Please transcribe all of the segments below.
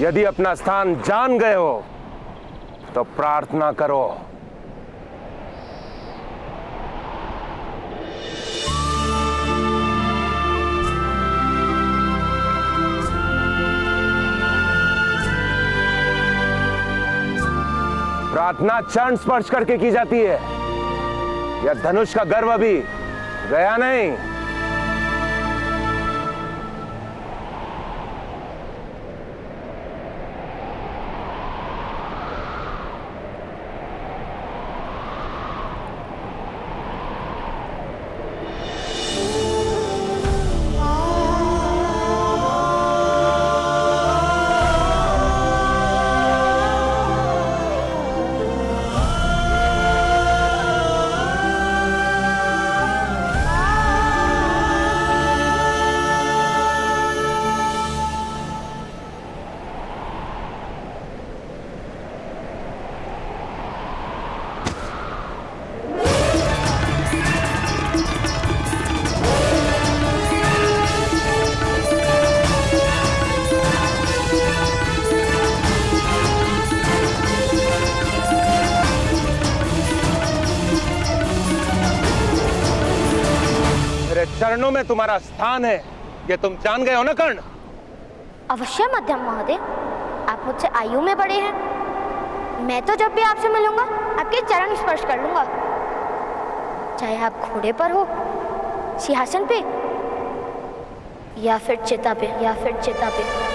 यदि अपना स्थान जान गए हो तो प्रार्थना करो। प्रार्थना चरण स्पर्श करके की जाती है। यह धनुष का गर्व अभी गया नहीं। चरणों में तुम्हारा स्थान है, ये तुम जान गए हो ना कर्ण? अवश्य मध्यम महोदय, आप मुझसे आयु में बड़े हैं। मैं तो जब भी आपसे मिलूंगा आपके चरण स्पर्श कर लूंगा, चाहे आप घोड़े पर हो, सिंहासन पे या फिर चिता पे।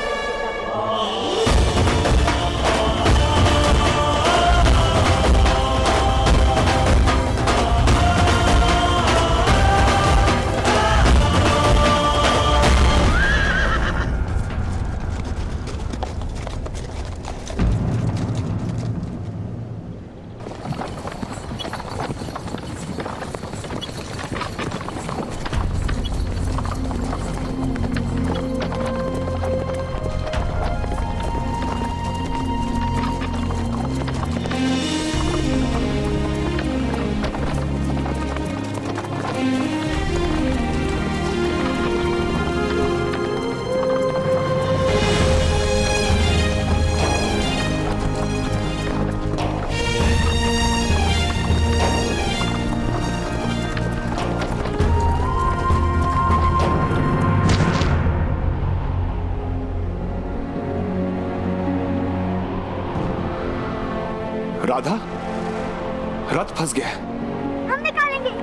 राधा, रथ फंस गया। हम निकालेंगे।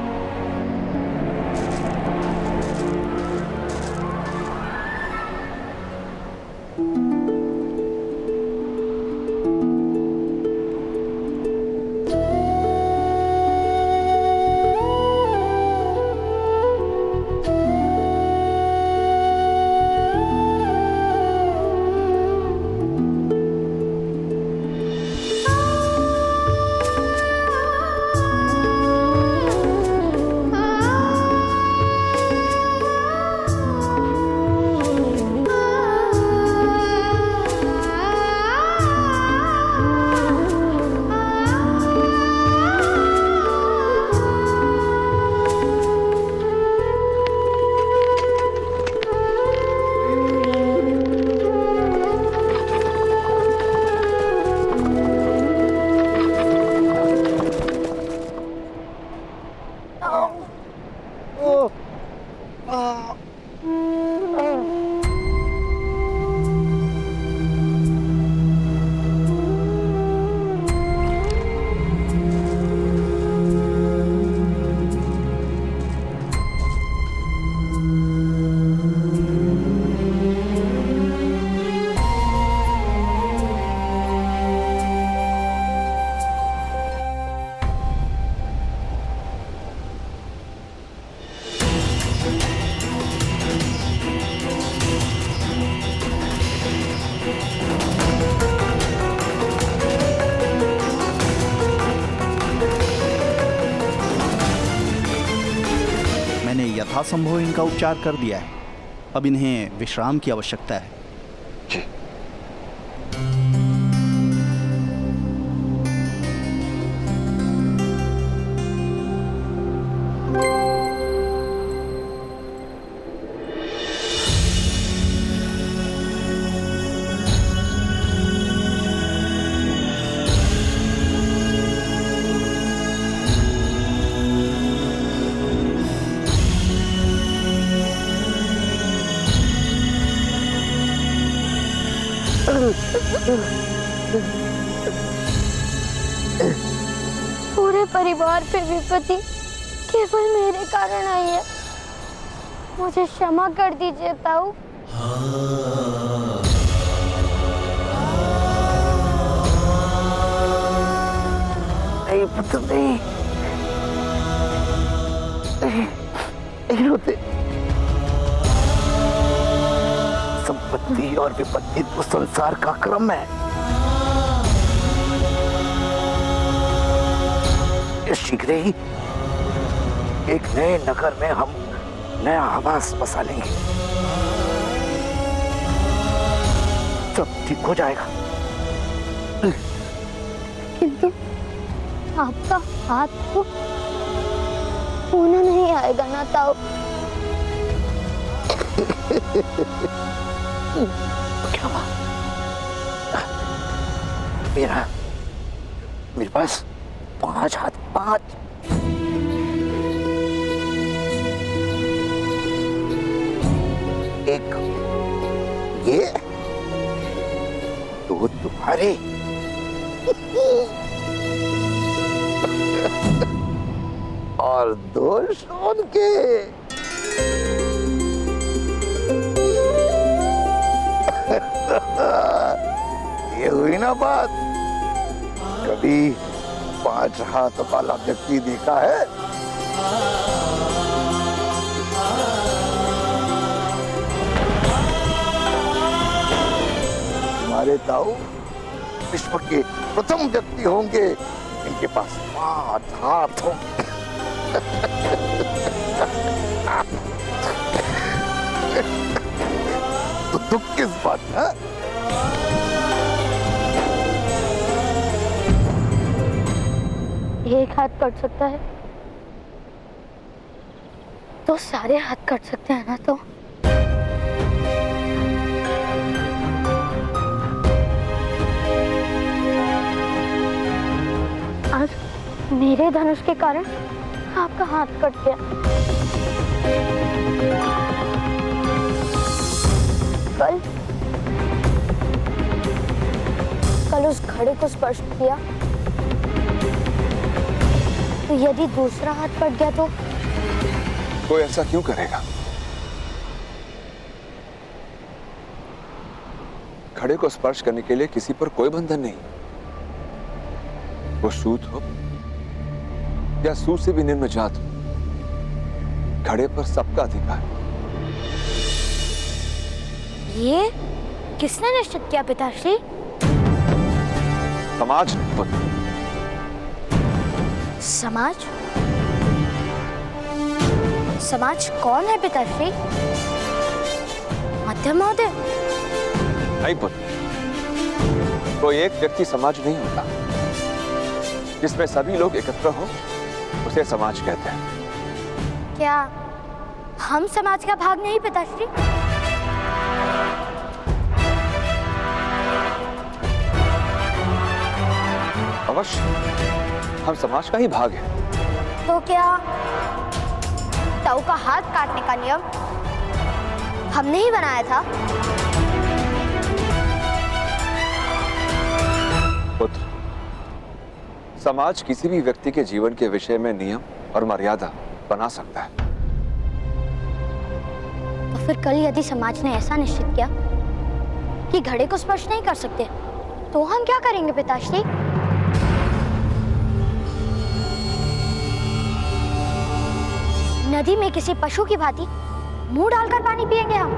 यथासंभव इनका उपचार कर दिया है। अब इन्हें विश्राम की आवश्यकता है। जी। पूरे परिवार पे विपत्ति केवल मेरे कारण आई है। मुझे क्षमा कर दीजिए ताऊ। नहीं पुत्र नहीं, नहीं रोते। संपत्ति और विपत्ति तो संसार का क्रम है। शीघ्र ही एक नए नगर में हम नया आवास बसा लेंगे, सब ठीक हो जाएगा। किंतु आपका हाथ तो होना नहीं आएगा ना ताऊ। क्या हुआ? मेरे पास 5 हाथ, 5। एक ये, 2 तुम्हारे, और 2 शोन के। ये हुई ना बात। कभी 5 हाथ वाला व्यक्ति देखा है? हमारे ताऊ विश्व के प्रथम व्यक्ति होंगे, इनके पास 5 हाथ होंगे। तो दुख किस बात है? एक हाथ कट सकता है तो सारे हाथ कट सकते हैं ना। तो आज मेरे धनुष के कारण आपका हाथ कट गया। कल उस घड़े को स्पर्श किया तो यदि दूसरा हाथ कट गया तो कोई ऐसा क्यों करेगा? घड़े को स्पर्श करने के लिए किसी पर कोई बंधन नहीं। वो सूत हो या सूत से भी निम्न जात हो, घड़े पर सबका अधिकार। ये किसने निश्चित किया पिताश्री? समाज ने पुत्र। समाज? समाज कौन है पिताश्री? मध्यम महोदय? नहीं पुत्र, कोई एक व्यक्ति समाज नहीं होता। जिसमें सभी लोग एकत्र हो उसे समाज कहते हैं। क्या हम समाज का भाग नहीं पिताश्री? अवश्य, हम समाज का ही भाग है। तो क्या ताऊ का हाथ काटने का नियम हमने ही बनाया था? पुत्र, समाज किसी भी व्यक्ति के जीवन के विषय में नियम और मर्यादा बना सकता है। तो फिर कल यदि समाज ने ऐसा निश्चित किया कि घड़े को स्पर्श नहीं कर सकते, तो हम क्या करेंगे पिताश्री? नदी में किसी पशु की भांति मुंह डालकर पानी पिएंगे हम?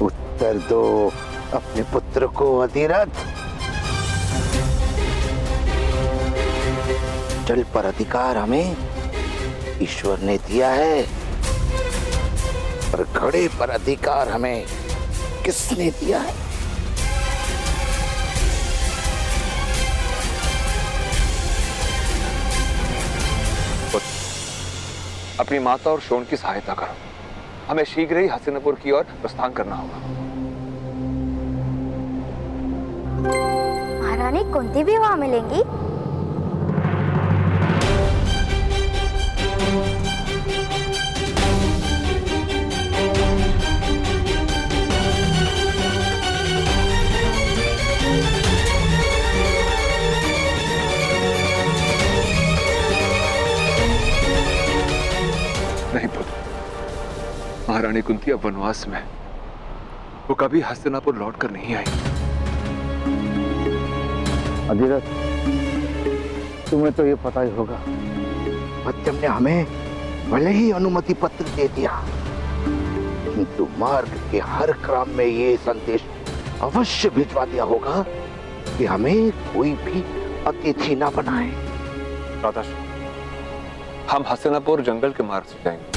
उत्तर दो अपने पुत्र को अधिरथ। जल पर अधिकार हमें ईश्वर ने दिया है, पर घड़े पर अधिकार हमें किसने दिया है? अपनी माता और शोण की सहायता करो। हमें शीघ्र ही हस्तिनापुर की ओर प्रस्थान करना होगा। महारानी कुंती भी वहां मिलेंगी? महारानी कुंती अब वनवास में, वो कभी हस्तिनापुर लौट कर नहीं आई। अधिरथ, तुम्हें तो ये पता ही होगा, सत्यम ने हमें भले ही अनुमति पत्र दे दिया, किंतु मार्ग के हर क्रम में ये संदेश अवश्य भिजवा दिया होगा कि हमें कोई भी अतिथि ना बनाए। राधाश्री, हम हस्तिनापुर जंगल के मार्ग से जाएंगे।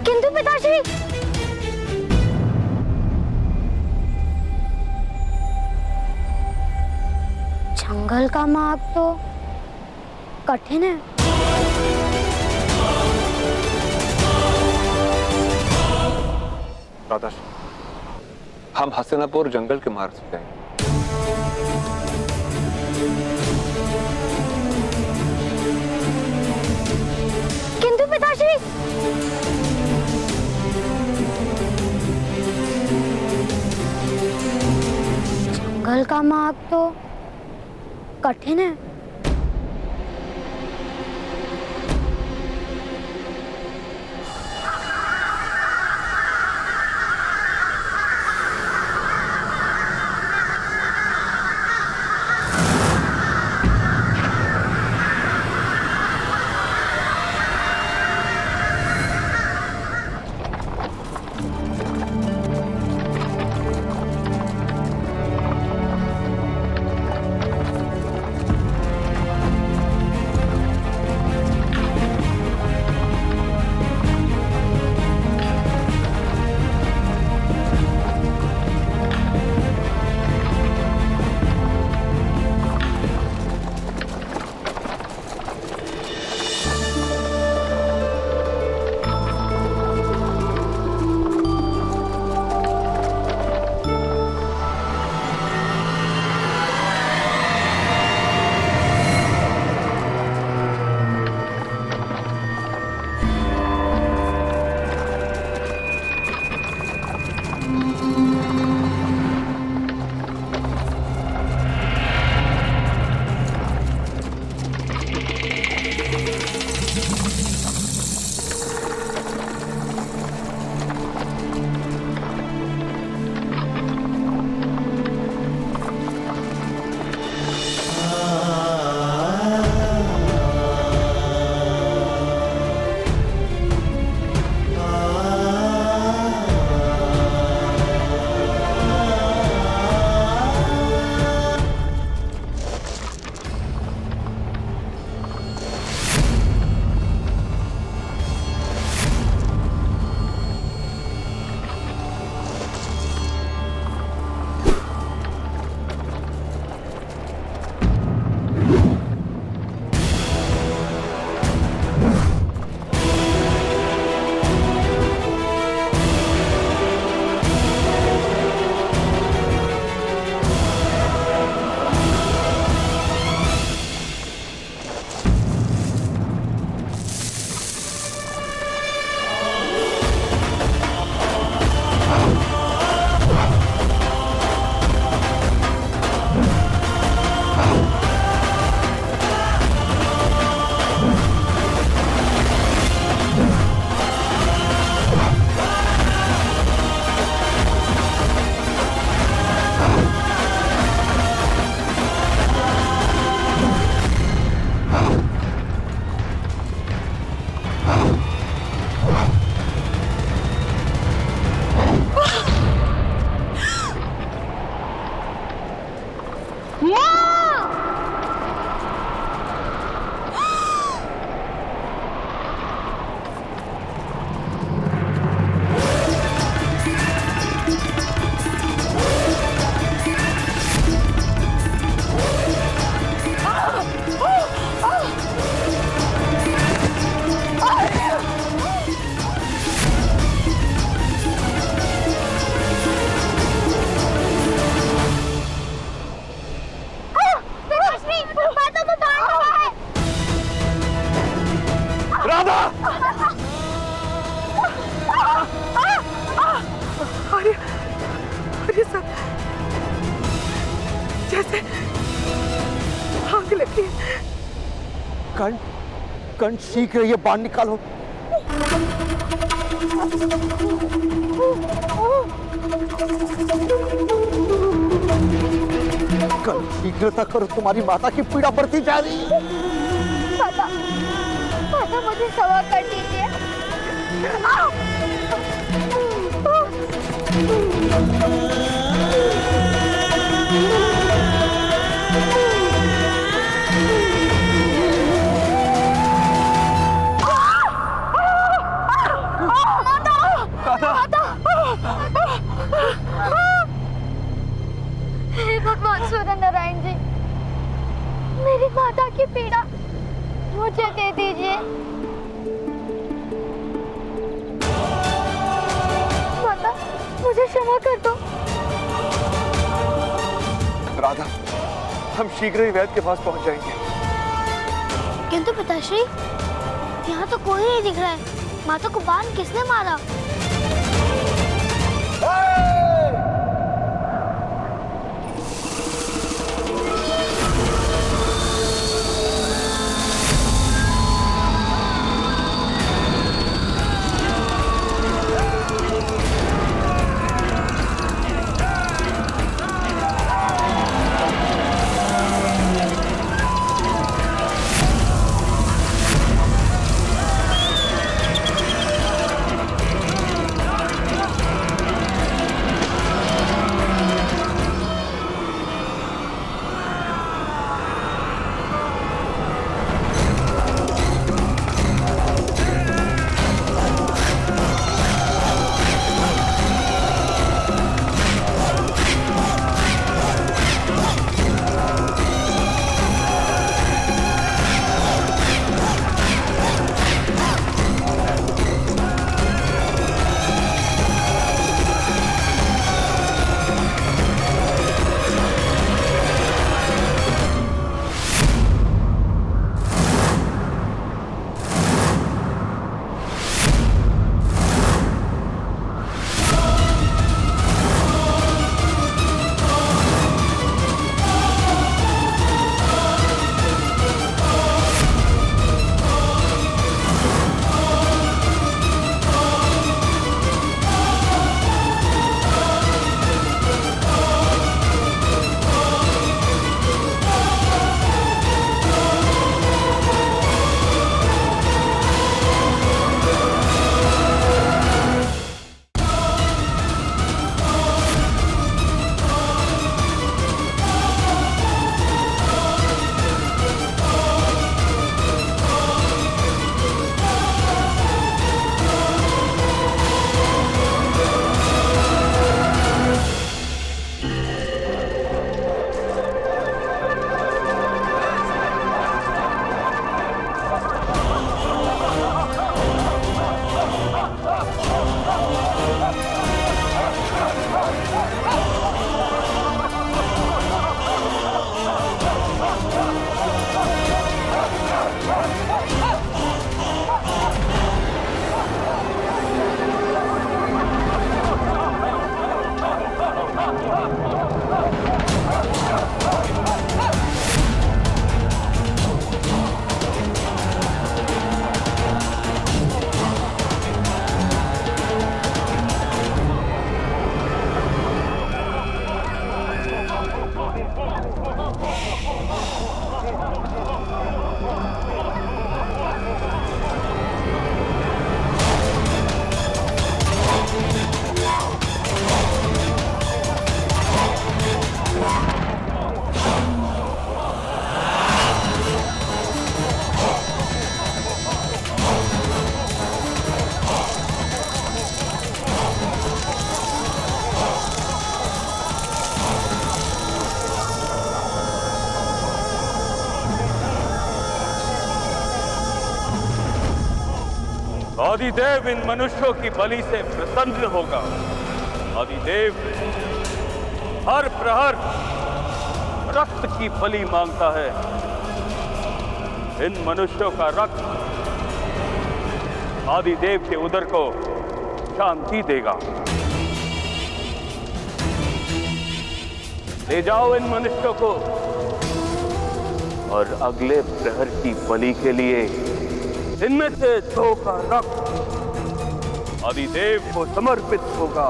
किंतु पिताश्री, जंगल का मार्ग तो कठिन है। राधाश्री, हम हस्तिनापुर जंगल के मार्ग से जाएंगे। किंतु पिताश्री, जंगल का मार्ग तो कठिन है। कर्ण शीघ्र ये बाण निकालो। कर्ण शीघ्रता करो, तुम्हारी माता की पीड़ा बढ़ती जा रही है। माता, माता मुझे क्षमा कर दीजिए। हे भगवान सूर्य नारायण जी, मेरी माता की पीड़ा मुझे दे दीजिए। माता, मुझे क्षमा कर दो। राधा, हम शीघ्र ही वैद्य के पास पहुंच जाएंगे। किंतु पिताश्री, यहाँ तो कोई नहीं दिख रहा है। माता को बाण किसने मारा? आदिदेव इन मनुष्यों की बलि से प्रसन्न होगा। आदिदेव हर प्रहर रक्त की बलि मांगता है। इन मनुष्यों का रक्त आदिदेव के उदर को शांति देगा। ले जाओ इन मनुष्यों को और अगले प्रहर की बलि के लिए इनमें से 2 का रक्त आदिदेव को समर्पित होगा।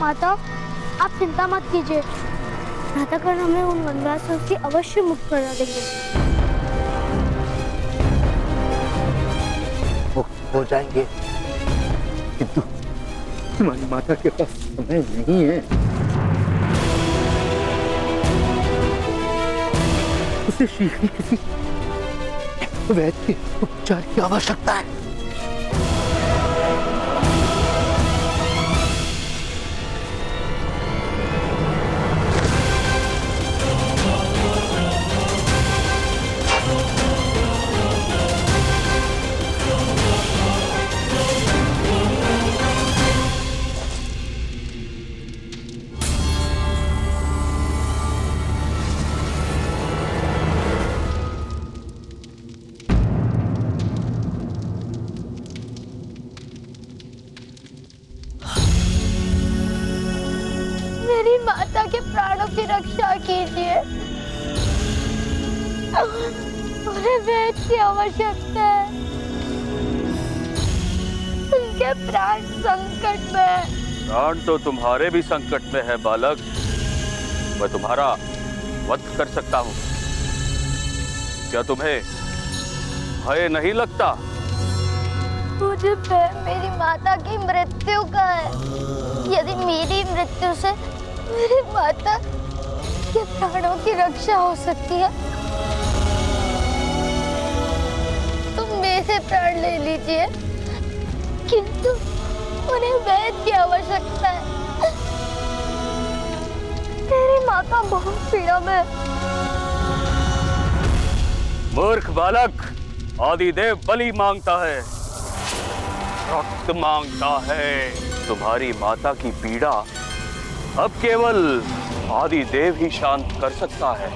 माता, आप चिंता मत कीजिए, प्रातःकाल हमें उन वनवासियों से अवश्य मुक्त करा देंगे। मुक्त हो जाएंगे, किंतु तुम्हारी माता के पास समय नहीं है। उसे शीघ्र किसी वैद्य के उपचार की आवश्यकता है। मेरी माता के प्राणों की रक्षा कीजिए, उन्हें वैद्य की आवश्यकता है, उनके प्राण संकट में है। प्राण तो तुम्हारे भी संकट में है बालक। मैं तुम्हारा वध कर सकता हूँ। क्या तुम्हें भय नहीं लगता? मुझे भय मेरी माता की मृत्यु का है। यदि मेरी मृत्यु से मेरी माता के प्राणों की रक्षा हो सकती है तो मेरे प्राण ले लीजिए, किंतु उन्हें वैद्य की आवश्यकता है। मेरी माता बहुत पीड़ा में। मूर्ख बालक, आदिदेव बलि मांगता है, रक्त मांगता है। तुम्हारी माता की पीड़ा अब केवल आदिदेव ही शांत कर सकता है।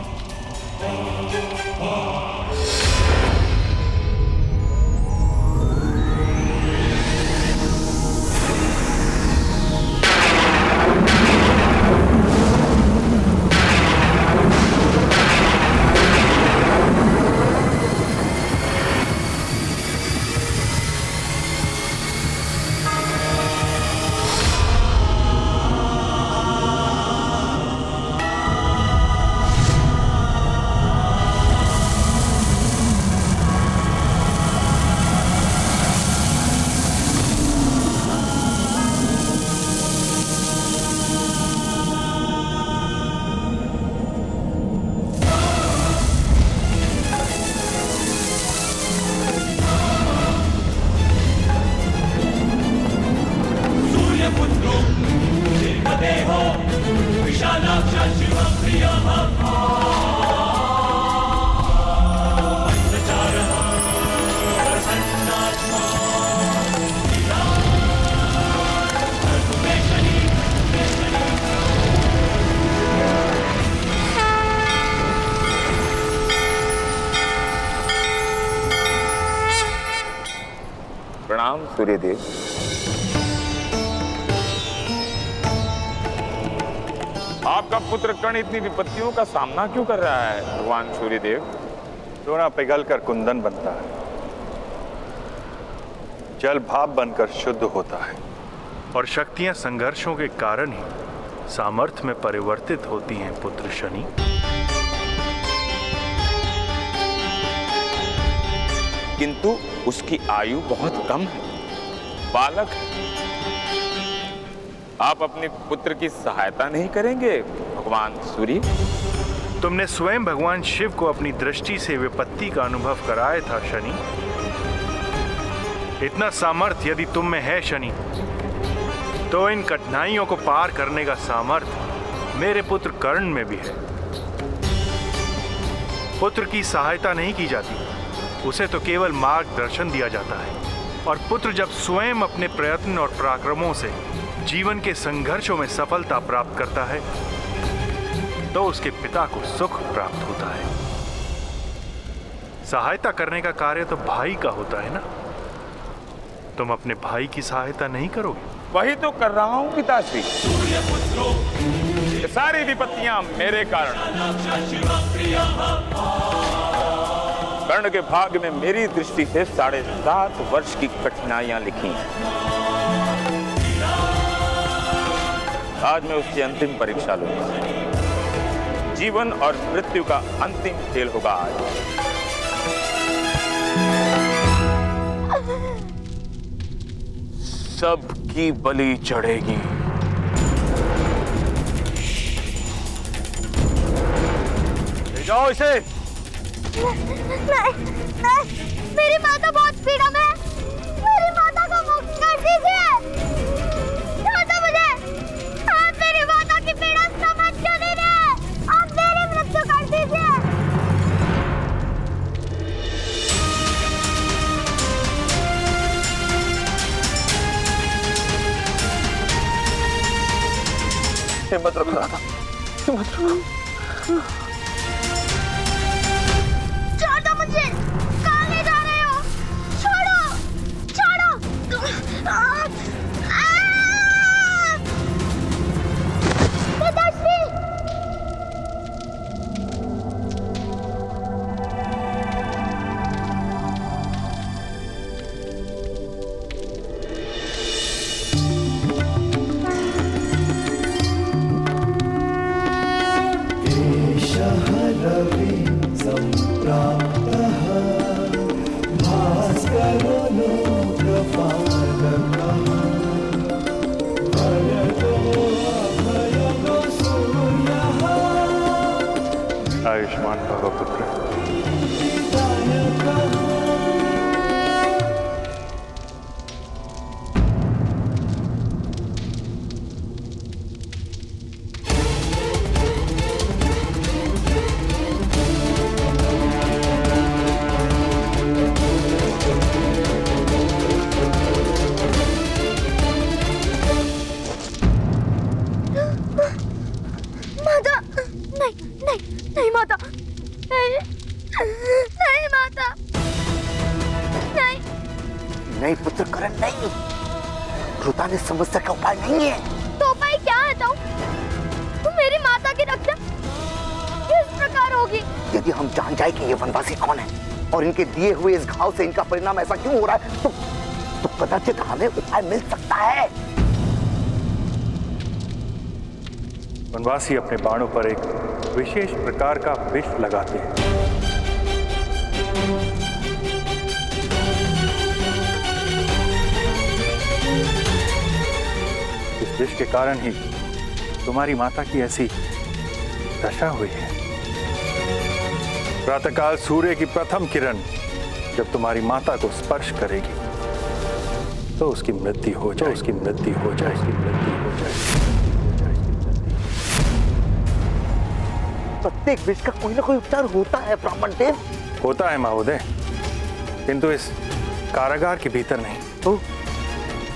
प्रणाम सूर्यदेव। आपका पुत्र कर्ण इतनी विपत्तियों का सामना क्यों कर रहा है भगवान सूर्यदेव? सोना पिघल कर कुंदन बनता है, जल भाप बनकर शुद्ध होता है, और शक्तियां संघर्षों के कारण ही सामर्थ्य में परिवर्तित होती हैं पुत्र शनि। किंतु उसकी आयु बहुत कम है, बालक है। आप अपने पुत्र की सहायता नहीं करेंगे भगवान सूर्य? तुमने स्वयं भगवान शिव को अपनी दृष्टि से विपत्ति का अनुभव कराया था शनि। इतना सामर्थ्य यदि तुम में है शनि, तो इन कठिनाइयों को पार करने का सामर्थ्य मेरे पुत्र कर्ण में भी है। पुत्र की सहायता नहीं की जाती, उसे तो केवल मार्गदर्शन दिया जाता है। और पुत्र जब स्वयं अपने प्रयत्न और पराक्रमों से जीवन के संघर्षों में सफलता प्राप्त करता है तो उसके पिता को सुख प्राप्त होता है। सहायता करने का कार्य तो भाई का होता है ना। तुम अपने भाई की सहायता नहीं करोगे? वही तो कर रहा हूँ पिताश्री। ये सारी विपत्तियां मेरे कारण। कर्ण के भाग्य में मेरी दृष्टि से 7.5 वर्ष की कठिनाइयां लिखी हैं। आज मैं उसकी अंतिम परीक्षा लूंगा। जीवन और मृत्यु का अंतिम खेल होगा आज। सबकी बलि चढ़ेगी। ले जाओ इसे। नहीं, मेरी माता बहुत पीड़ा में है। मेरी माता को मुक्त कर दीजिए। छोड़ दो मुझे। आप मेरी माता की पीड़ा समझ क्यों नहीं रहे? आप मेरी मृत्यु कर दीजिए। हिम्मत रखो राधा, हिम्मत रखो। छोड़ दो मुझे। कहाँ ले जा रहे हो? छोड़ो, छोड़ो। पिताश्री! आयुष्मान भव पुत्र। माता, नहीं माता, नहीं माता, नहीं। नहीं पुत्र करण, नहीं। रुता ने समस्या का उपाय नहीं है। तो उपाय क्या है? तो मेरी माता की रक्षा किस प्रकार होगी? यदि हम जान जाए कि ये वनवासी कौन है और इनके दिए हुए इस घाव से इनका परिणाम ऐसा क्यों हो रहा है, तो कदाचित हमें उपाय मिल सकता है। वनवासी अपने बाणों पर एक विशेष प्रकार का विष लगाते हैं। इस विष के कारण ही तुम्हारी माता की ऐसी दशा हुई है। प्रातःकाल सूर्य की प्रथम किरण जब तुम्हारी माता को स्पर्श करेगी तो उसकी मृत्यु हो जाए, उसकी मृत्यु हो जाए, उसकी मृत्यु हो जाए। प्रत्येक विष का कोई ना कोई उपचार होता है ब्राह्मण देव। होता है महोदय, किंतु इस कारागार के भीतर नहीं। तो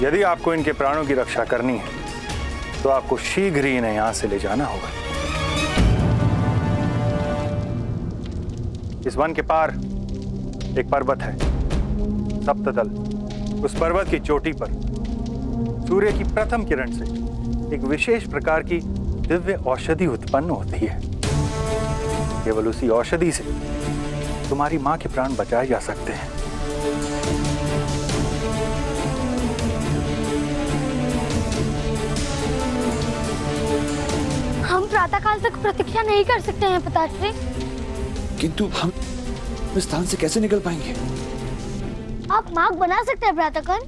यदि आपको इनके प्राणों की रक्षा करनी है तो आपको शीघ्र ही इन्हें यहां से ले जाना होगा। इस वन के पार एक पर्वत है, सप्तदल। उस पर्वत की चोटी पर सूर्य की प्रथम किरण से एक विशेष प्रकार की दिव्य औषधि उत्पन्न होती है। केवल उसी औषधि से तुम्हारी मां के प्राण बचाए जा सकते हैं। हम प्रातःकाल तक प्रतीक्षा नहीं कर सकते हैं पिताश्री। किंतु हम इस स्थान से कैसे निकल पाएंगे? आप मार्ग बना सकते हैं प्रातःकाल।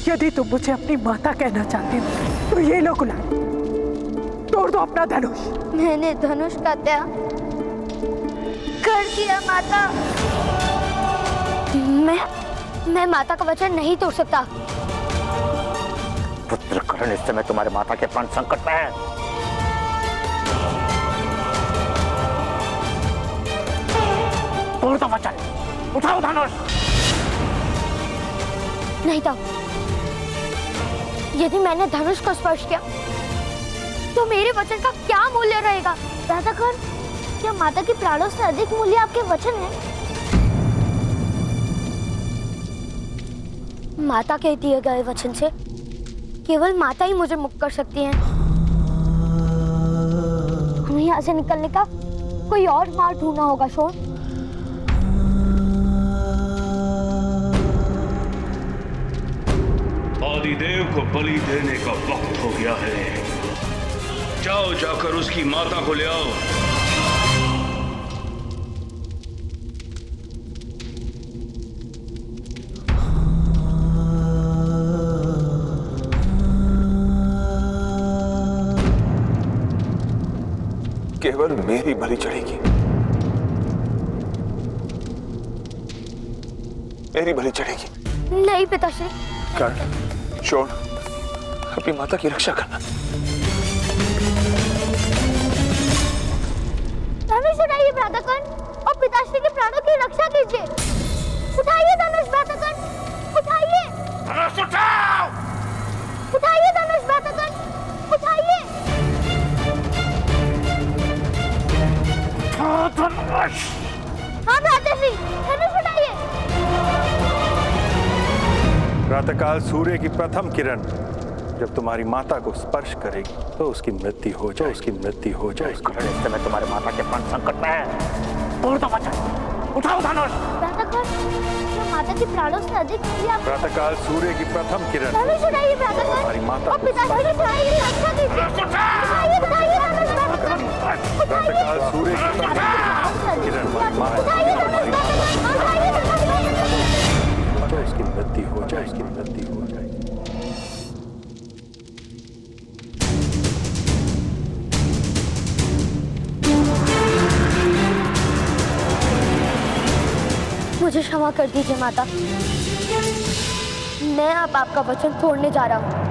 यदि तुम मुझे अपनी माता कहना चाहती हो तो ये लो गुलाब, तोड़ दो अपना धनुष। मैंने धनुष का त्याग कर दिया माता। मैं माता का वचन नहीं तोड़ सकता। पुत्र कर्ण, इस समय तुम्हारे माता के प्राण संकट में है। तोड़ दो वचन, उठाओ धनुष। नहीं तो यदि मैंने धनुष को स्पर्श किया तो मेरे वचन का क्या मूल्य रहेगा? राधा कर्ण, क्या माता के प्राणों से अधिक मूल्य आपके वचन है? माता के दिए गए वचन से केवल माता ही मुझे मुक्त कर सकती हैं। हमें यहाँ से निकलने का कोई और मार्ग ढूंढना होगा। शोर, आदिदेव को बलि देने का वक्त हो गया है। जाओ, जाकर उसकी माता को ले आओ। केवल मेरी बलि चढ़ेगी, मेरी बलि चढ़ेगी। नहीं पिताश्री। कर्ण, शोण, अपनी माता की रक्षा करना। धनुष उठाइए भ्राता कर्ण और पिताश्री के प्राणों की रक्षा कीजिए। उठाइए धनुष भ्राता कर्ण, उठाइए। धनुष उठाओ। उठाइए धनुष भ्राता कर्ण, उठाइए। धनुष। हाँ भ्राताश्री, धनुष उठाइए। प्रातःकाल सूर्य की प्रथम किरण जब तुम्हारी माता को स्पर्श करेगी तो उसकी मृत्यु हो जाएगी, उसकी मृत्यु हो जाएगी। इस समय तुम्हारे माता के प्राण संकट में है। तोड़ दो वचन, उठाओ धनुष। भ्राता कर्ण, क्या माता के प्राणों से अधिक मूल्य आप... प्रातःकाल सूर्य की प्रथम किरण धनुष उठाइए भ्राता कर्ण तुम्हारी माता और को पिताश्री के प्राणों की रक्षा कीजिए। उठाइए, उठाइए धनुष भ्राता कर्ण, प्रातःकाल सूर्य की प्रथम किरण उठाइए धनुष भ्राता कर्ण, उठाइए। तो इसकी मृत्यु हो जाए, इसकी मृत्यु हो जाए। मुझे क्षमा कर दीजिए माता। मैं अब आपका वचन तोड़ने जा रहा हूँ।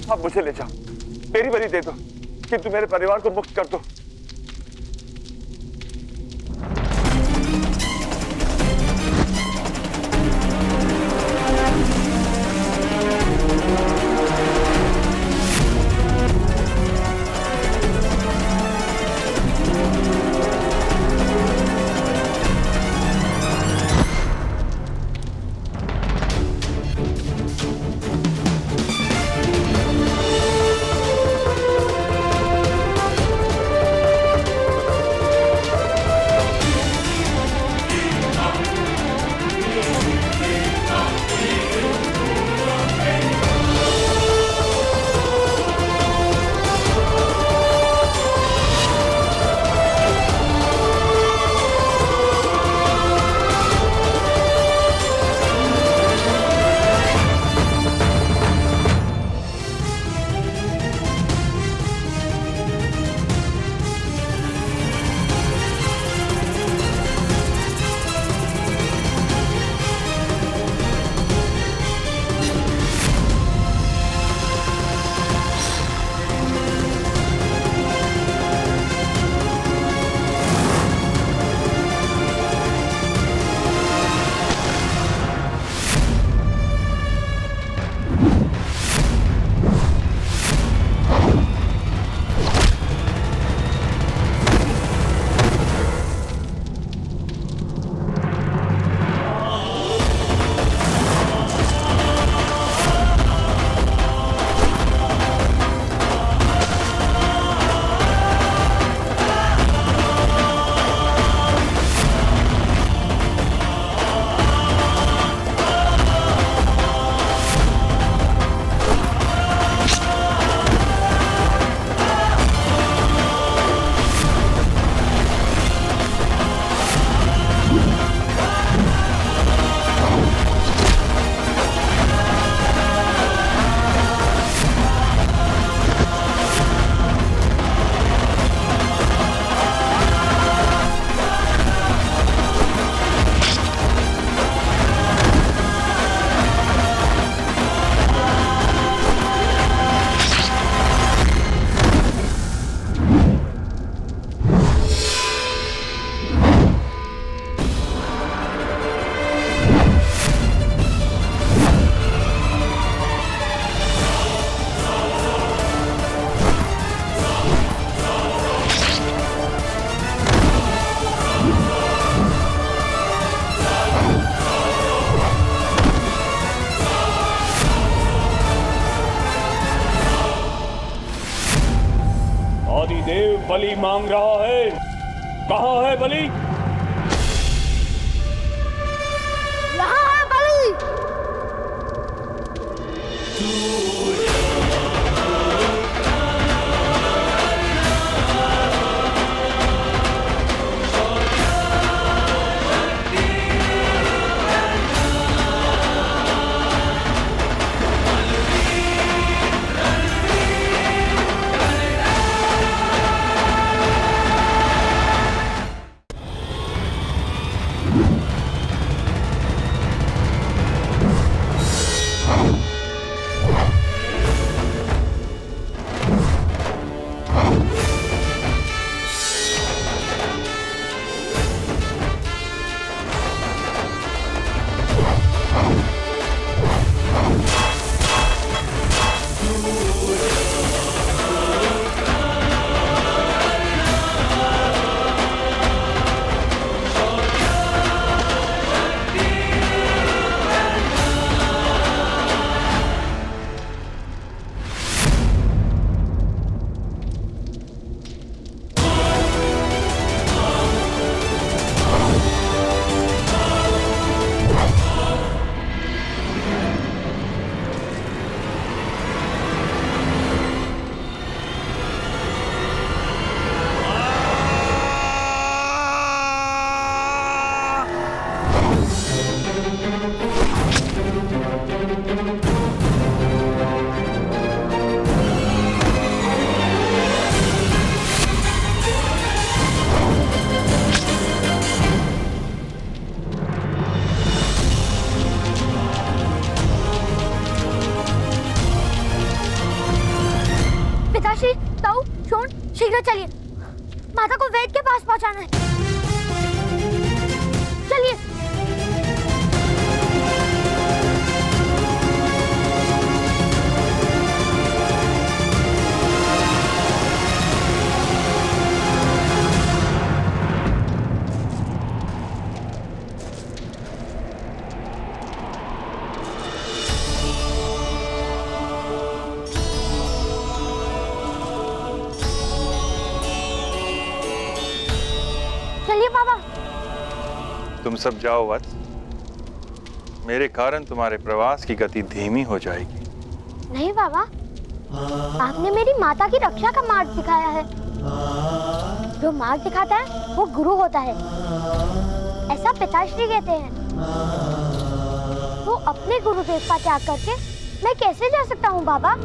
अब मुझे ले जाओ, मेरी बलि दे दो, किंतु मेरे परिवार को मुक्त कर दो। बलि मांग रहा है। कहाँ है बलि? यहाँ है बलि। पिताश्री, ताऊ, शोन, शीघ्र चलिए। माता को वेद के पास पहुंचाना है। चलिए। चलिए बाबा। तुम सब जाओ वत्स। मेरे कारण तुम्हारे प्रवास की गति धीमी हो जाएगी। नहीं बाबा, आपने मेरी माता की रक्षा का मार्ग दिखाया है। जो मार्ग दिखाता है वो गुरु होता है, ऐसा पिताश्री कहते हैं। तो अपने गुरुदेव का त्याग करके मैं कैसे जा सकता हूँ बाबा?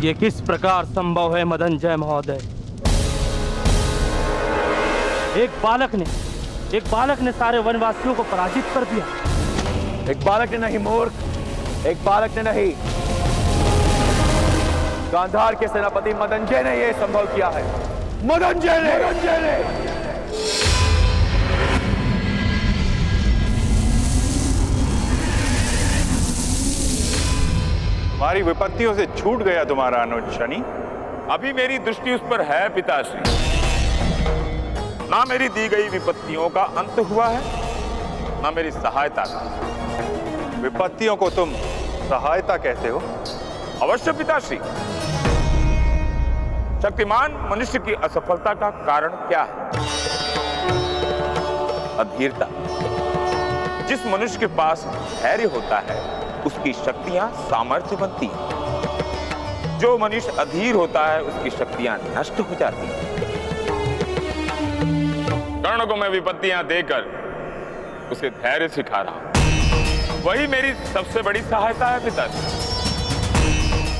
ये किस प्रकार संभव है मदनजय महोदय? एक बालक ने सारे वनवासियों को पराजित कर दिया। एक बालक ने नहीं मूर्ख, एक बालक ने नहीं, गांधार के सेनापति मदनजय ने यह संभव किया है। मदनजय ने। तुम्हारी विपत्तियों से छूट गया तुम्हारा अनुज शनि। अभी मेरी दृष्टि उस पर है पिताश्री। ना मेरी दी गई विपत्तियों का अंत हुआ है, ना मेरी सहायता का। विपत्तियों को तुम सहायता कहते हो? अवश्य पिताश्री। शक्तिमान मनुष्य की असफलता का कारण क्या है? अधीरता। जिस मनुष्य के पास धैर्य होता है उसकी शक्तियां सामर्थ्य बनती हैं। जो मनुष्य अधीर होता है उसकी शक्तियां नष्ट हो जाती हैं। कर्ण को मैं विपत्तियां देकर उसे धैर्य सिखा रहा हूं। वही मेरी सबसे बड़ी सहायता है पिताजी।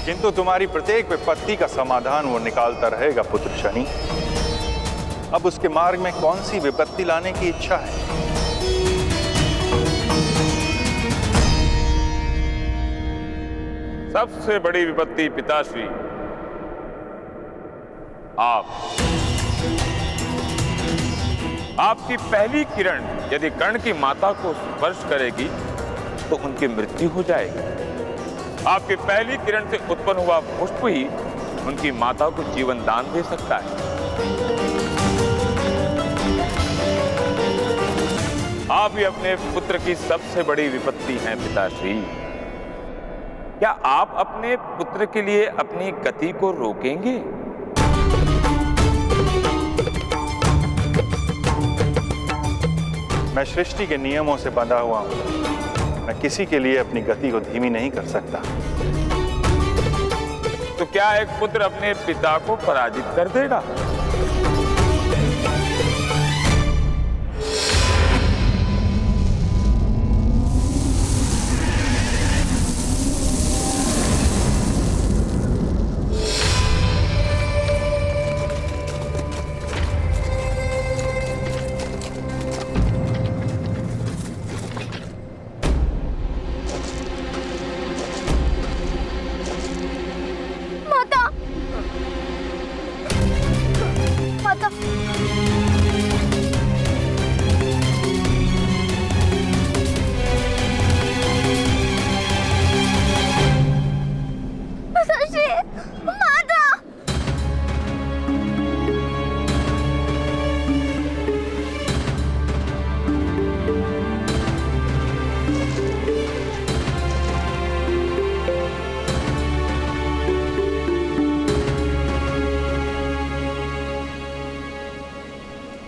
किंतु तुम्हारी प्रत्येक विपत्ति का समाधान वो निकालता रहेगा पुत्र शनि। अब उसके मार्ग में कौन सी विपत्ति लाने की इच्छा है? सबसे बड़ी विपत्ति पिताश्री आपकी पहली किरण यदि कर्ण की माता को स्पर्श करेगी तो उनकी मृत्यु हो जाएगी। आपकी पहली किरण से उत्पन्न हुआ पुष्प ही उनकी माता को जीवन दान दे सकता है। आप ही अपने पुत्र की सबसे बड़ी विपत्ति हैं पिताश्री। क्या आप अपने पुत्र के लिए अपनी गति को रोकेंगे? मैं सृष्टि के नियमों से बंधा हुआ हूं। मैं किसी के लिए अपनी गति को धीमी नहीं कर सकता। तो क्या एक पुत्र अपने पिता को पराजित कर देगा?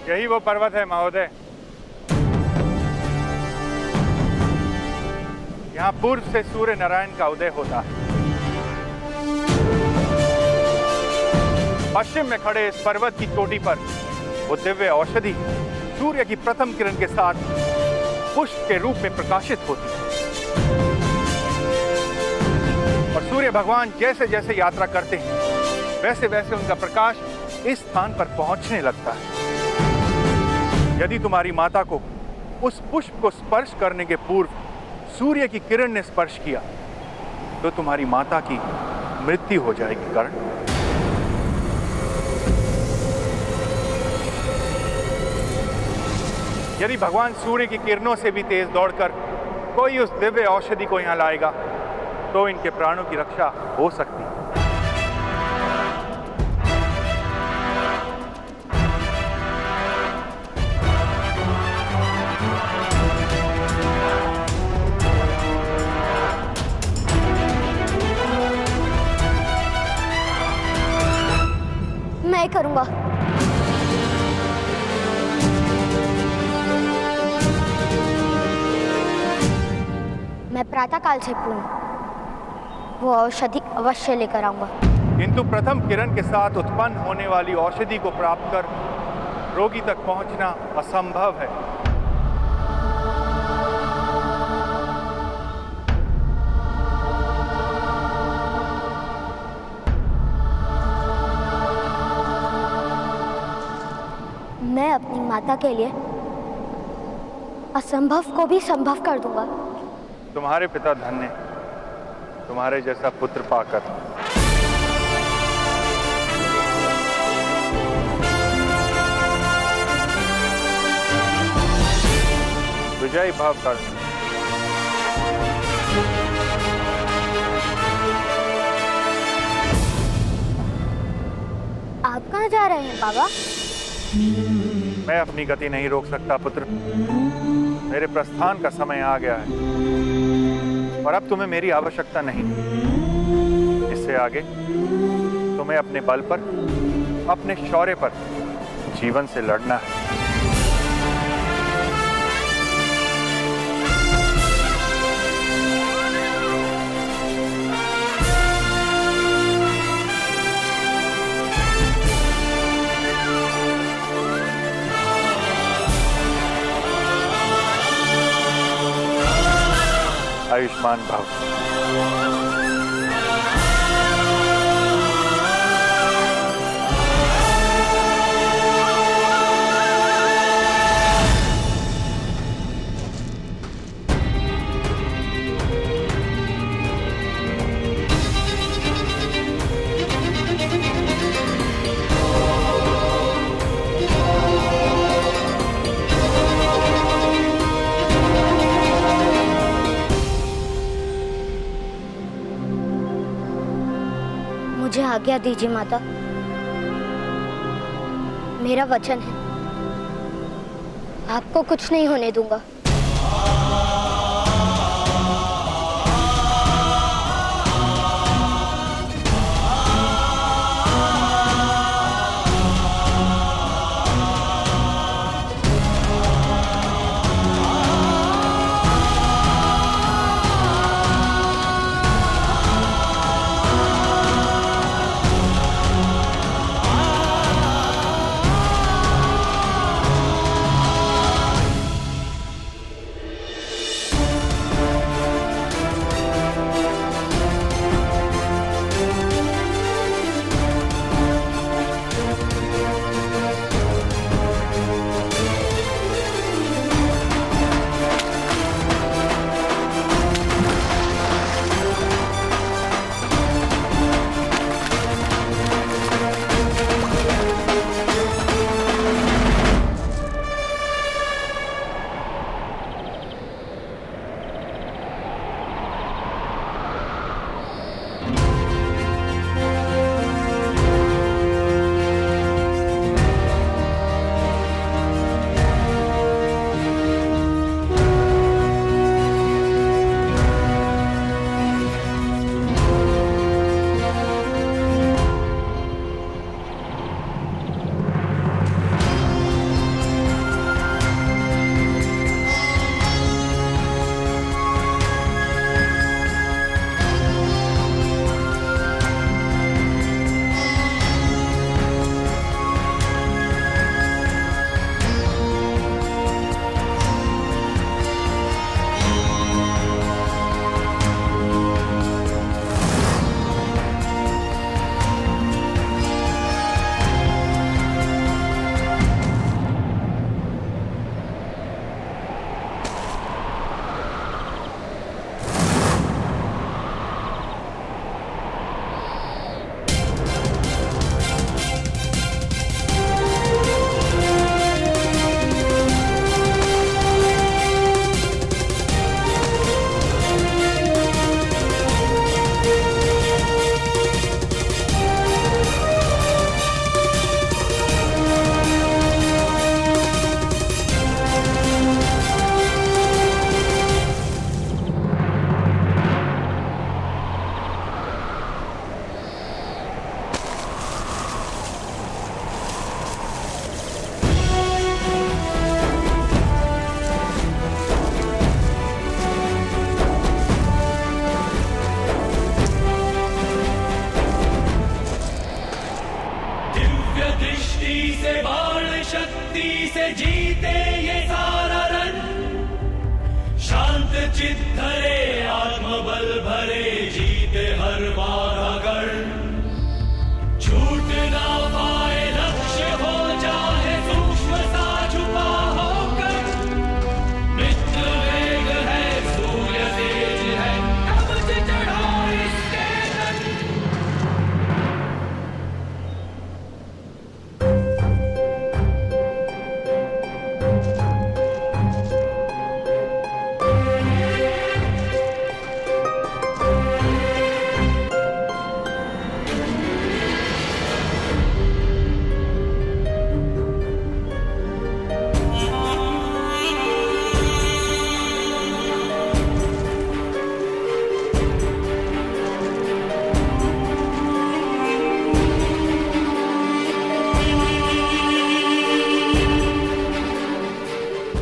यही वो पर्वत है महोदय। यहाँ पूर्व से सूर्य नारायण का उदय होता है। पश्चिम में खड़े इस पर्वत की चोटी पर वो दिव्य औषधि सूर्य की प्रथम किरण के साथ पुष्प के रूप में प्रकाशित होती है और सूर्य भगवान जैसे जैसे यात्रा करते हैं वैसे वैसे उनका प्रकाश इस स्थान पर पहुंचने लगता है। यदि तुम्हारी माता को उस पुष्प को स्पर्श करने के पूर्व सूर्य की किरण ने स्पर्श किया तो तुम्हारी माता की मृत्यु हो जाएगी कर्ण। यदि भगवान सूर्य की किरणों से भी तेज दौड़कर कोई उस दिव्य औषधि को यहां लाएगा तो इनके प्राणों की रक्षा हो सकती है। मैं करूंगा। मैं प्रातःकाल से पूर्ण वो औषधि अवश्य लेकर आऊंगा। किंतु प्रथम किरण के साथ उत्पन्न होने वाली औषधि को प्राप्त कर रोगी तक पहुंचना असंभव है। मैं अपनी माता के लिए असंभव को भी संभव कर दूंगा। तुम्हारे पिता धन्य तुम्हारे जैसा पुत्र पाकर। विजयी भाव कर। आप कहाँ जा रहे हैं बाबा? मैं अपनी गति नहीं रोक सकता पुत्र। मेरे प्रस्थान का समय आ गया है और अब तुम्हें मेरी आवश्यकता नहीं। इससे आगे तुम्हें अपने बल पर, अपने शौर्य पर जीवन से लड़ना है। आयुष्मान भव। मुझे आज्ञा दीजिए माता, मेरा वचन है, आपको कुछ नहीं होने दूंगा।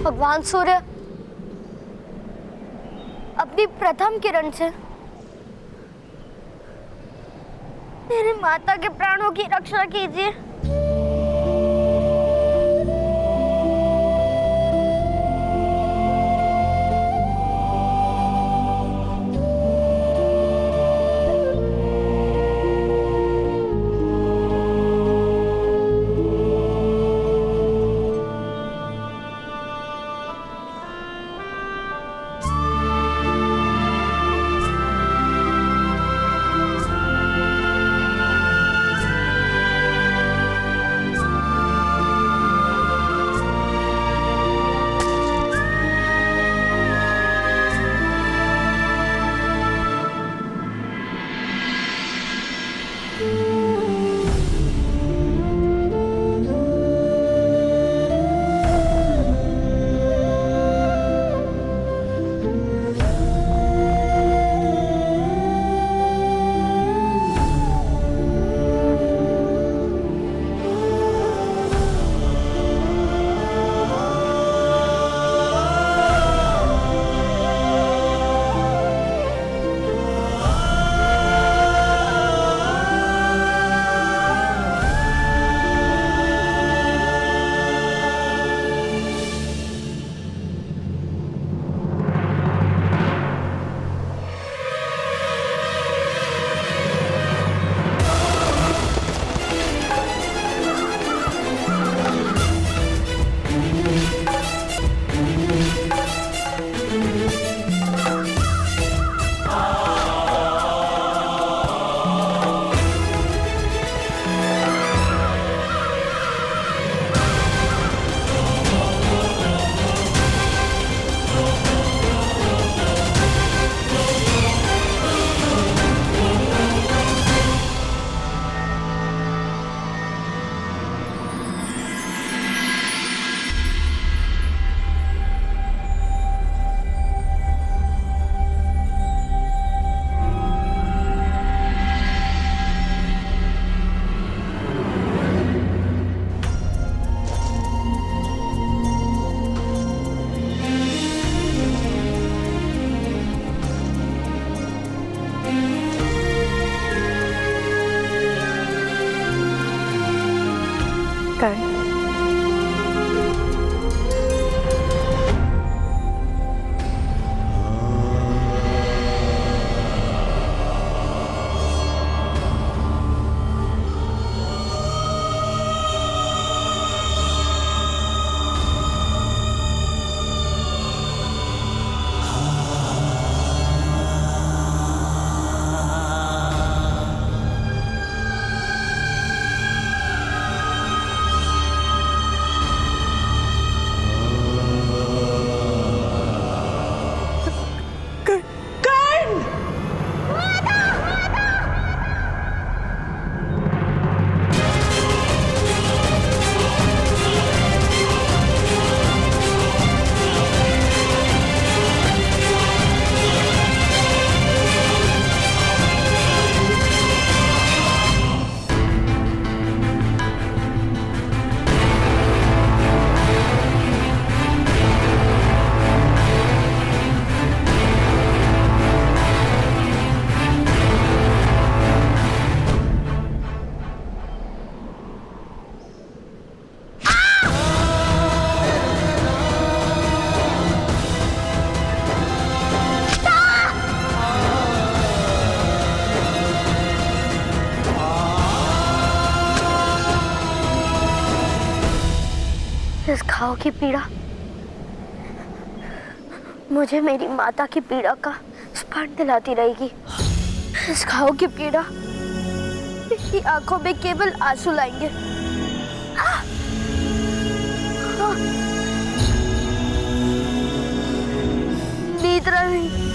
भगवान सूर्य, अपनी प्रथम किरण से मेरे माता के प्राणों की रक्षा कीजिए। कर्ण, इस घाव की पीड़ा मुझे मेरी माता की पीड़ा का स्मरण दिलाती रहेगी। इस घाव की पीड़ा मेरी आंखों में केवल आंसू लाएंगे। नींद नहीं।